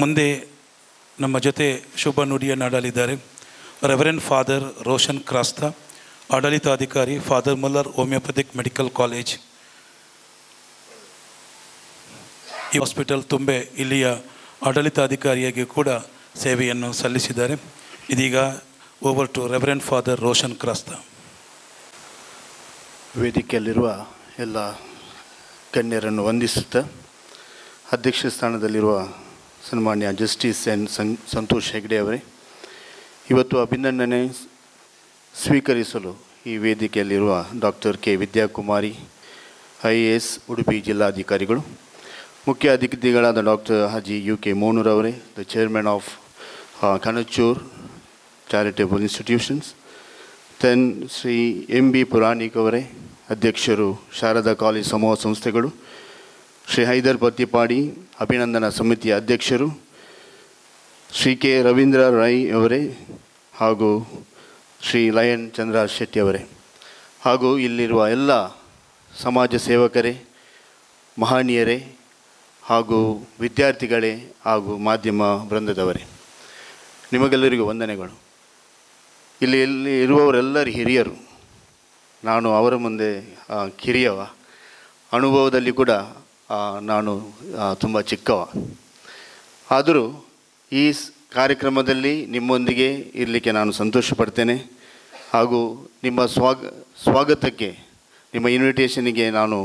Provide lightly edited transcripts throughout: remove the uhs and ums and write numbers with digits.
ಮುಂದೆ ನಮ್ಮ ಜೊತೆ ಶುಭ ನುಡಿಯನ್ನಾಡಲಿದ್ದಾರೆ ರೆವರೆಂಡ್ ಫಾದರ್ ರೋಷನ್ ಕ್ರಾಸ್ತಾ, ಆಡಳಿತಾಧಿಕಾರಿ father Muller homeopathic medical college ಈ ಹಾಸ್ಪಿಟಲ್ ತುಂಬೆ ಇಲ್ಲಿಯ ಆಡಳಿತಾಧಿಕಾರಿಯಾಗಿ ಕೂಡ ಸೇವೆಯನ್ನು ಸಲ್ಲಿಸಿದ್ದಾರೆ. ಇದೀಗ over to reverend father Roshan Crasta. ವೇದಿಕೆಯಲ್ಲಿರುವ ಎಲ್ಲ ಗಣ್ಯರನ್ನು ವಂದಿಸುತ್ತಾ, ಅಧ್ಯಕ್ಷ ಸ್ಥಾನದಲ್ಲಿರುವ ಸನ್ಮಾನ್ಯ ಜಸ್ಟಿಸ್ ಎನ್ ಸಂತೋಷ್ ಹೆಗ್ಡೆ ಅವರೇ, ಇವತ್ತು ಅಭಿನಂದನೆ ಸ್ವೀಕರಿಸಲು ಈ ವೇದಿಕೆಯಲ್ಲಿರುವ doctor K Vidyakumari IAS Udupi ಜಿಲ್ಲಾಧಿಕಾರಿಗಳು, ಮುಖ್ಯ ಅತಿಥಿಗಳಾದ ಡಾಕ್ಟರ್ ಹಾಜಿ UK ಮೋನೂರವರೇ, the chairman of Kanachur charitable institutions, then Shri MB Puranik ಅವರೇ, ಅಧ್ಯಕ್ಷರು ಶಾರದಾ ಕಾಲೇಜ್ ಸಮೂಹ ಸಂಸ್ಥೆಗಳು, ಶ್ರೀ ಹೈದರ್ ಪತ್ತಿಪಾಡಿ ಅಭಿನಂದನಾ ಸಮಿತಿಯ ಅಧ್ಯಕ್ಷರು, ಶ್ರೀ ಕೆ ರವೀಂದ್ರ ರೈ ಅವರೇ, ಹಾಗೂ ಶ್ರೀ ಲಯನ್ ಚಂದ್ರ ಶೆಟ್ಟಿ ಅವರೇ, ಹಾಗೂ ಇಲ್ಲಿರುವ ಎಲ್ಲ ಸಮಾಜ ಸೇವಕರೇ, ಮಹನೀಯರೇ, ಹಾಗೂ ವಿದ್ಯಾರ್ಥಿಗಳೇ, ಹಾಗೂ ಮಾಧ್ಯಮ ವೃಂದದವರೇ, ನಿಮಗೆಲ್ಲರಿಗೂ ವಂದನೆಗಳು. ಇಲ್ಲಿ ಇರುವವರೆಲ್ಲರೂ ಹಿರಿಯರು, ನಾನು ಅವರ ಮುಂದೆ ಕಿರಿಯವ, ಅನುಭವದಲ್ಲಿ ಕೂಡ ನಾನು ತುಂಬ ಚಿಕ್ಕವ. ಆದರೂ ಈ ಕಾರ್ಯಕ್ರಮದಲ್ಲಿ ನಿಮ್ಮೊಂದಿಗೆ ಇರಲಿಕ್ಕೆ ನಾನು ಸಂತೋಷ ಪಡ್ತೇನೆ. ಹಾಗೂ ನಿಮ್ಮ ಸ್ವಾಗತಕ್ಕೆ, ನಿಮ್ಮ ಇನ್ವಿಟೇಷನಿಗೆ ನಾನು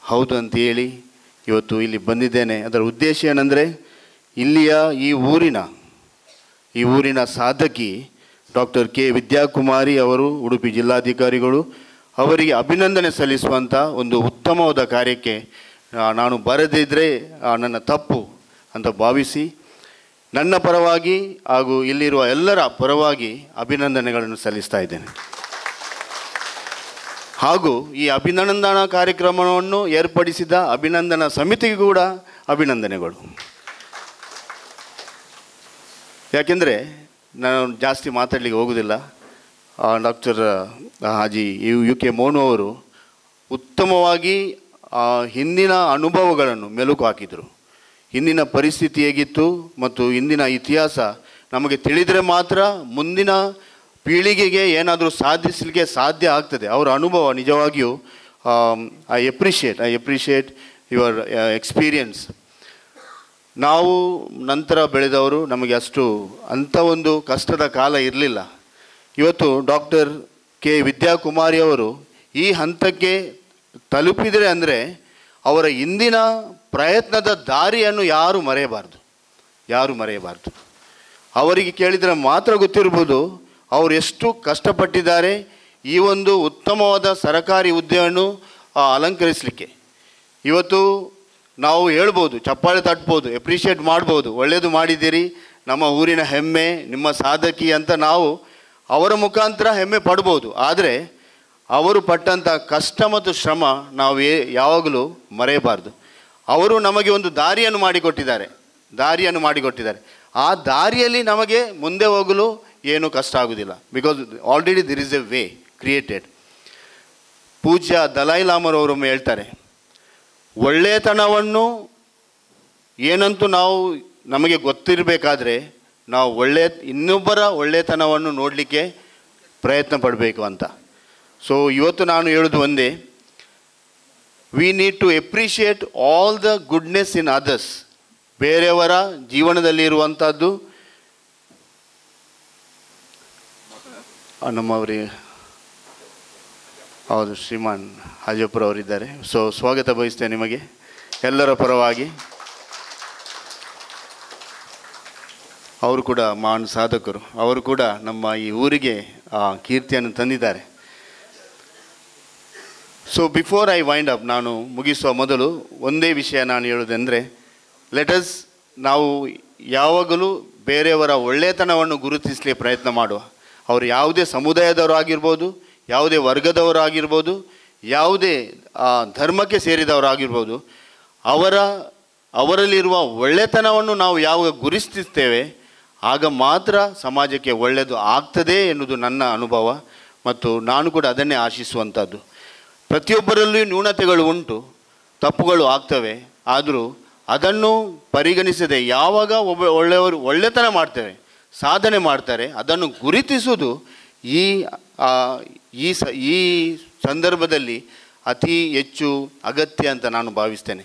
ಹೌದು ಅಂತ ಹೇಳಿ ಇವತ್ತು ಇಲ್ಲಿ ಬಂದಿದ್ದೇನೆ. ಅದರ ಉದ್ದೇಶ ಏನಂದರೆ, ಇಲ್ಲಿಯ ಈ ಊರಿನ ಸಾಧಕಿ ಡಾಕ್ಟರ್ ಕೆ ವಿದ್ಯಾಕುಮಾರಿ ಅವರು, ಉಡುಪಿ ಜಿಲ್ಲಾಧಿಕಾರಿಗಳು, ಅವರಿಗೆ ಅಭಿನಂದನೆ ಸಲ್ಲಿಸುವಂಥ ಒಂದು ಉತ್ತಮವಾದ ಕಾರ್ಯಕ್ಕೆ ನಾನು ಬರದಿದ್ದರೆ ನನ್ನ ತಪ್ಪು ಅಂತ ಭಾವಿಸಿ, ನನ್ನ ಪರವಾಗಿ ಹಾಗೂ ಇಲ್ಲಿರುವ ಎಲ್ಲರ ಪರವಾಗಿ ಅಭಿನಂದನೆಗಳನ್ನು ಸಲ್ಲಿಸ್ತಾ ಇದ್ದೇನೆ. ಹಾಗೂ ಈ ಅಭಿನಂದನಾ ಕಾರ್ಯಕ್ರಮವನ್ನು ಏರ್ಪಡಿಸಿದ ಅಭಿನಂದನಾ ಸಮಿತಿಗೂ ಕೂಡ ಅಭಿನಂದನೆಗಳು. ಯಾಕೆಂದರೆ ನಾನು ಜಾಸ್ತಿ ಮಾತಾಡಲಿಕ್ಕೆ ಹೋಗೋದಿಲ್ಲ. ಡಾಕ್ಟರ್ ಹಾಜಿ UK ಮೋನು ಅವರು ಉತ್ತಮವಾಗಿ ಹಿಂದಿನ ಅನುಭವಗಳನ್ನು ಮೆಲುಕು ಹಾಕಿದರು. ಹಿಂದಿನ ಪರಿಸ್ಥಿತಿ ಹೇಗಿತ್ತು ಮತ್ತು ಇಂದಿನ ಇತಿಹಾಸ ನಮಗೆ ತಿಳಿದರೆ ಮಾತ್ರ ಮುಂದಿನ ಪೀಳಿಗೆಗೆ ಏನಾದರೂ ಸಾಧಿಸಲಿಕ್ಕೆ ಸಾಧ್ಯ ಆಗ್ತದೆ. ಅವರ ಅನುಭವ ನಿಜವಾಗಿಯೂ ಐ ಅಪ್ರಿಷಿಯೇಟ್ ಯುವರ್ ಎಕ್ಸ್ಪೀರಿಯನ್ಸ್. ನಾವು ನಂತರ ಬೆಳೆದವರು, ನಮಗೆ ಅಂಥ ಒಂದು ಕಷ್ಟದ ಕಾಲ ಇರಲಿಲ್ಲ. ಇವತ್ತು ಡಾಕ್ಟರ್ ಕೆ ವಿದ್ಯಾಕುಮಾರಿ ಅವರು ಈ ಹಂತಕ್ಕೆ ತಲುಪಿದರೆ ಅಂದರೆ ಅವರ ಇಂದಿನ ಪ್ರಯತ್ನದ ದಾರಿಯನ್ನು ಯಾರೂ ಮರೆಯಬಾರ್ದು. ಅವರಿಗೆ ಕೇಳಿದರೆ ಮಾತ್ರ ಗೊತ್ತಿರ್ಬೋದು ಅವರು ಎಷ್ಟು ಕಷ್ಟಪಟ್ಟಿದ್ದಾರೆ ಈ ಒಂದು ಉತ್ತಮವಾದ ಸರಕಾರಿ ಹುದ್ದೆಯನ್ನು ಅಲಂಕರಿಸಲಿಕ್ಕೆ. ಇವತ್ತು ನಾವು ಹೇಳ್ಬೋದು, ಚಪ್ಪಾಳೆ ತಟ್ಬೋದು, ಎಪ್ರಿಷಿಯೇಟ್ ಮಾಡ್ಬೋದು, ಒಳ್ಳೆಯದು ಮಾಡಿದ್ದೀರಿ, ನಮ್ಮ ಊರಿನ ಹೆಮ್ಮೆ, ನಿಮ್ಮ ಸಾಧಕಿ ಅಂತ ನಾವು ಅವರ ಮುಖಾಂತರ ಹೆಮ್ಮೆ ಪಡ್ಬೋದು. ಆದರೆ ಅವರು ಪಟ್ಟಂಥ ಕಷ್ಟ ಮತ್ತು ಶ್ರಮ ನಾವು ಯಾವಾಗಲೂ ಮರೆಯಬಾರ್ದು. ಅವರು ನಮಗೆ ಒಂದು ದಾರಿಯನ್ನು ಮಾಡಿಕೊಟ್ಟಿದ್ದಾರೆ. ಆ ದಾರಿಯಲ್ಲಿ ನಮಗೆ ಮುಂದೆ ಹೋಗಲು ಏನೂ ಕಷ್ಟ ಆಗೋದಿಲ್ಲ. Because already there is a way created. ಪೂಜ್ಯ ದಲೈ ಲಾಮರವರೊಮ್ಮೆ ಹೇಳ್ತಾರೆ, ಒಳ್ಳೆಯತನವನ್ನು ಏನಂತೂ ನಮಗೆ ಗೊತ್ತಿರಬೇಕಾದ್ರೆ ನಾವು ಇನ್ನೊಬ್ಬರ ಒಳ್ಳೆಯತನವನ್ನು ನೋಡಲಿಕ್ಕೆ ಪ್ರಯತ್ನ ಪಡಬೇಕು ಅಂತ. ಸೊ ಇವತ್ತು ನಾನು ಹೇಳೋದು ಒಂದೇ, we need to appreciate all the goodness in others. ಬೇರೆಯವರ ಜೀವನದಲ್ಲಿ ಇರುವಂಥದ್ದು ನಮ್ಮವರಿಗೆ ಹೌದು, ಶ್ರೀಮಾನ್ ಹಾಜಪುರ ಅವರಿದ್ದಾರೆ. ಸೊ ಸ್ವಾಗತ ಬಯಸ್ತೇನೆ ನಿಮಗೆ ಎಲ್ಲರ ಪರವಾಗಿ. ಅವರು ಕೂಡ ಮಹಾನ್ ಸಾಧಕರು, ಅವರು ಕೂಡ ನಮ್ಮ ಈ ಊರಿಗೆ ಕೀರ್ತಿಯನ್ನು ತಂದಿದ್ದಾರೆ. So before I wind up, ನಾನು ಮುಗಿಸುವ ಮೊದಲು ಒಂದೇ ವಿಷಯ ನಾನು ಹೇಳೋದೆಂದರೆ, ನಾವು ಯಾವಾಗಲೂ ಬೇರೆಯವರ ಒಳ್ಳೆಯತನವನ್ನು ಗುರುತಿಸಲಿಕ್ಕೆ ಪ್ರಯತ್ನ ಮಾಡುವ. ಅವರು ಯಾವುದೇ ಸಮುದಾಯದವರಾಗಿರ್ಬೋದು, ಯಾವುದೇ ವರ್ಗದವರಾಗಿರ್ಬೋದು, ಯಾವುದೇ ಧರ್ಮಕ್ಕೆ ಸೇರಿದವರಾಗಿರ್ಬೋದು, ಅವರಲ್ಲಿರುವ ಒಳ್ಳೆತನವನ್ನು ನಾವು ಯಾವಾಗ ಗುರುತಿಸ್ತೇವೆ ಆಗ ಮಾತ್ರ ಸಮಾಜಕ್ಕೆ ಒಳ್ಳೆಯದು ಆಗ್ತದೆ ಎನ್ನುವುದು ನನ್ನ ಅನುಭವ. ಮತ್ತು ನಾನು ಕೂಡ ಅದನ್ನೇ ಆಶಿಸುವಂಥದ್ದು. ಪ್ರತಿಯೊಬ್ಬರಲ್ಲೂ ನ್ಯೂನತೆಗಳು ಉಂಟು, ತಪ್ಪುಗಳು ಆಗ್ತವೆ. ಆದರೂ ಅದನ್ನು ಪರಿಗಣಿಸದೆ ಯಾವಾಗ ಒಳ್ಳೆಯವರು ಒಳ್ಳೆತನ ಮಾಡ್ತೇವೆ, ಸಾಧನೆ ಮಾಡ್ತಾರೆ, ಅದನ್ನು ಗುರುತಿಸುವುದು ಈ ಸಂದರ್ಭದಲ್ಲಿ ಅತಿ ಹೆಚ್ಚು ಅಗತ್ಯ ಅಂತ ನಾನು ಭಾವಿಸ್ತೇನೆ.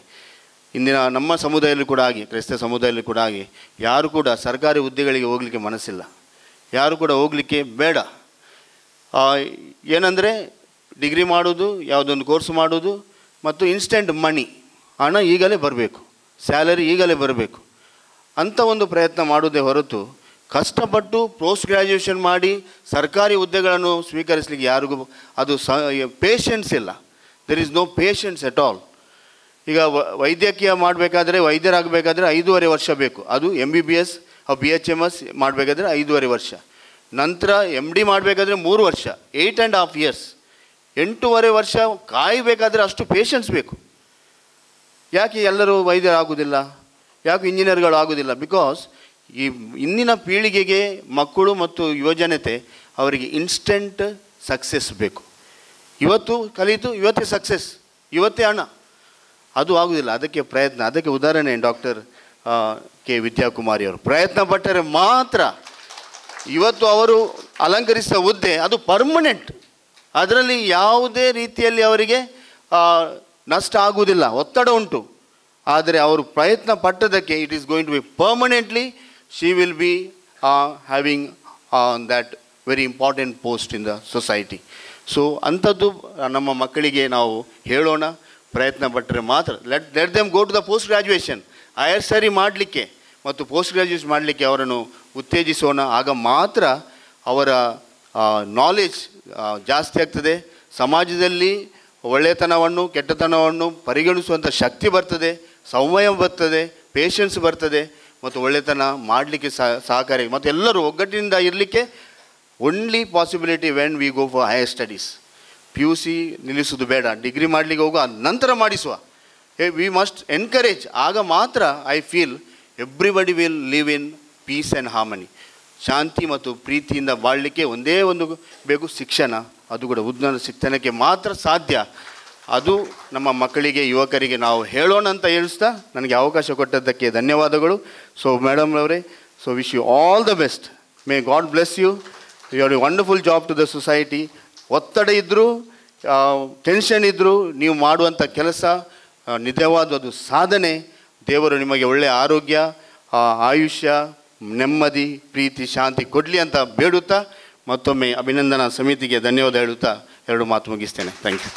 ಇಂದಿನ ನಮ್ಮ ಸಮುದಾಯದಲ್ಲಿ ಕೂಡ ಹಾಗೆ, ಕ್ರೈಸ್ತ ಸಮುದಾಯದಲ್ಲಿ ಕೂಡ ಹಾಗೆ, ಯಾರು ಕೂಡ ಸರ್ಕಾರಿ ಹುದ್ದೆಗಳಿಗೆ ಹೋಗಲಿಕ್ಕೆ ಮನಸ್ಸಿಲ್ಲ, ಯಾರು ಕೂಡ ಹೋಗಲಿಕ್ಕೆ ಬೇಡ. ಏನಂದರೆ ಡಿಗ್ರಿ ಮಾಡೋದು, ಯಾವುದೊಂದು ಕೋರ್ಸ್ ಮಾಡೋದು ಮತ್ತು ಇನ್ಸ್ಟೆಂಟ್ ಮನಿ, ಹಣ ಈಗಲೇ ಬರಬೇಕು, ಸ್ಯಾಲರಿ ಈಗಲೇ ಬರಬೇಕು ಅಂಥ ಒಂದು ಪ್ರಯತ್ನ ಮಾಡೋದೇ ಹೊರತು ಕಷ್ಟಪಟ್ಟು ಪೋಸ್ಟ್ ಗ್ರ್ಯಾಜುಯೇಷನ್ ಮಾಡಿ ಸರ್ಕಾರಿ ಹುದ್ದೆಗಳನ್ನು ಸ್ವೀಕರಿಸಲಿಕ್ಕೆ ಯಾರಿಗೂ ಅದು ಪೇಷನ್ಸ್ ಇಲ್ಲ. There is no patience at all. ಈಗ ವೈದ್ಯಕೀಯ ಮಾಡಬೇಕಾದ್ರೆ, ವೈದ್ಯರಾಗಬೇಕಾದ್ರೆ 5.5 ವರ್ಷ ಬೇಕು. ಅದು MBBS BHMS ಮಾಡಬೇಕಾದ್ರೆ 5.5 ವರ್ಷ. ನಂತರ MD ಮಾಡಬೇಕಾದ್ರೆ 3 ವರ್ಷ, 8.5 years. 8.5 ವರ್ಷ ಕಾಯಬೇಕಾದ್ರೆ ಅಷ್ಟು ಪೇಷನ್ಸ್ ಬೇಕು. ಯಾಕೆ ಎಲ್ಲರೂ ವೈದ್ಯರಾಗೋದಿಲ್ಲ, ಯಾಕೆ ಇಂಜಿನಿಯರ್ಗಳು ಆಗೋದಿಲ್ಲ? ಬಿಕಾಸ್ ಈ ಇಂದಿನ ಪೀಳಿಗೆಗೆ ಮಕ್ಕಳು ಮತ್ತು ಯುವಜನತೆ ಅವರಿಗೆ ಇನ್ಸ್ಟೆಂಟ್ ಸಕ್ಸಸ್ ಬೇಕು. ಇವತ್ತು ಕಲಿತು ಇವತ್ತೇ ಸಕ್ಸಸ್, ಇವತ್ತೇ ಹಣ, ಅದು ಆಗೋದಿಲ್ಲ. ಅದಕ್ಕೆ ಪ್ರಯತ್ನ, ಅದಕ್ಕೆ ಉದಾಹರಣೆ ಡಾಕ್ಟರ್ ಕೆ ವಿದ್ಯಾಕುಮಾರಿ ಅವರು ಪ್ರಯತ್ನ ಪಟ್ಟರೆ ಮಾತ್ರ ಇವತ್ತು ಅವರು ಅಲಂಕರಿಸಿದ ಹುದ್ದೆ ಅದು ಪರ್ಮನೆಂಟ್. ಅದರಲ್ಲಿ ಯಾವುದೇ ರೀತಿಯಲ್ಲಿ ಅವರಿಗೆ ನಷ್ಟ ಆಗುವುದಿಲ್ಲ, ಒತ್ತಡ ಉಂಟು. ಆದರೆ ಅವರು ಪ್ರಯತ್ನ ಪಟ್ಟದಕ್ಕೆ it is going to be permanently, she will be having that very important post in the society. So ಅಂಥದ್ದು ನಮ್ಮ ಮಕ್ಕಳಿಗೆ ನಾವು ಹೇಳೋಣ, ಪ್ರಯತ್ನ ಪಟ್ಟರೆ ಮಾತ್ರ. Let them go to the post graduation, higher study ಮಾಡಲಿಕ್ಕೆ ಮತ್ತು ಪೋಸ್ಟ್ ಗ್ರ್ಯಾಜುಯೇಷನ್ ಮಾಡಲಿಕ್ಕೆ ಅವರನ್ನು ಉತ್ತೇಜಿಸೋಣ. ಆಗ ಮಾತ್ರ ಅವರ ನಾಲೆಜ್ ಜಾಸ್ತಿ ಆಗ್ತದೆ, ಸಮಾಜದಲ್ಲಿ ಒಳ್ಳೆತನವನ್ನು ಕೆಟ್ಟತನವನ್ನು ಪರಿಗಣಿಸುವಂಥ ಶಕ್ತಿ ಬರ್ತದೆ, ಸಂಯಮ ಬರ್ತದೆ, ಪೇಷನ್ಸ್ ಬರ್ತದೆ ಮತ್ತು ಒಳ್ಳೆತನ ಮಾಡಲಿಕ್ಕೆ ಸಹಕಾರಿ. ಮತ್ತು ಎಲ್ಲರೂ ಒಗ್ಗಟ್ಟಿನಿಂದ ಇರಲಿಕ್ಕೆ only possibility when we go for higher studies. PUC ನಿಲ್ಲಿಸೋದು ಬೇಡ, ಡಿಗ್ರಿ ಮಾಡಲಿಕ್ಕೆ ಹೋಗುವ, ನಂತರ ಮಾಡಿಸುವ. We must encourage. ಆಗ ಮಾತ್ರ I feel everybody will live in peace and harmony. ಶಾಂತಿ ಮತ್ತು ಪ್ರೀತಿಯಿಂದ ಬಾಳಲಿಕ್ಕೆ ಒಂದೇ ಒಂದು ಬೇಕು, ಶಿಕ್ಷಣ. ಅದು ಕೂಡ ಉನ್ನತ ಶಿಕ್ಷಣಕ್ಕೆ ಮಾತ್ರ ಸಾಧ್ಯ. ಅದು ನಮ್ಮ ಮಕ್ಕಳಿಗೆ, ಯುವಕರಿಗೆ ನಾವು ಹೇಳೋಣ ಅಂತ ಹೇಳಿಸ್ತಾ ನನಗೆ ಅವಕಾಶ ಕೊಟ್ಟದ್ದಕ್ಕೆ ಧನ್ಯವಾದಗಳು. ಸೊ ಮೇಡಮ್ ಅವರೇ, so wish you all the best. May God bless you. You are a wonderful job to the society. ಒತ್ತಡ ಇದ್ದರೂ, ಟೆನ್ಷನ್ ಇದ್ದರೂ ನೀವು ಮಾಡುವಂಥ ಕೆಲಸ ನಿಜವಾದದ್ದು ಸಾಧನೆ. ದೇವರು ನಿಮಗೆ ಒಳ್ಳೆಯ ಆರೋಗ್ಯ, ಆಯುಷ್ಯ, ನೆಮ್ಮದಿ, ಪ್ರೀತಿ, ಶಾಂತಿ ಕೊಡಲಿ ಅಂತ ಬೇಡುತ್ತಾ ಮತ್ತೊಮ್ಮೆ ಅಭಿನಂದನಾ ಸಮಿತಿಗೆ ಧನ್ಯವಾದ ಹೇಳುತ್ತಾ 2 ಮಾತು ಮುಗಿಸ್ತೇನೆ. Thank you.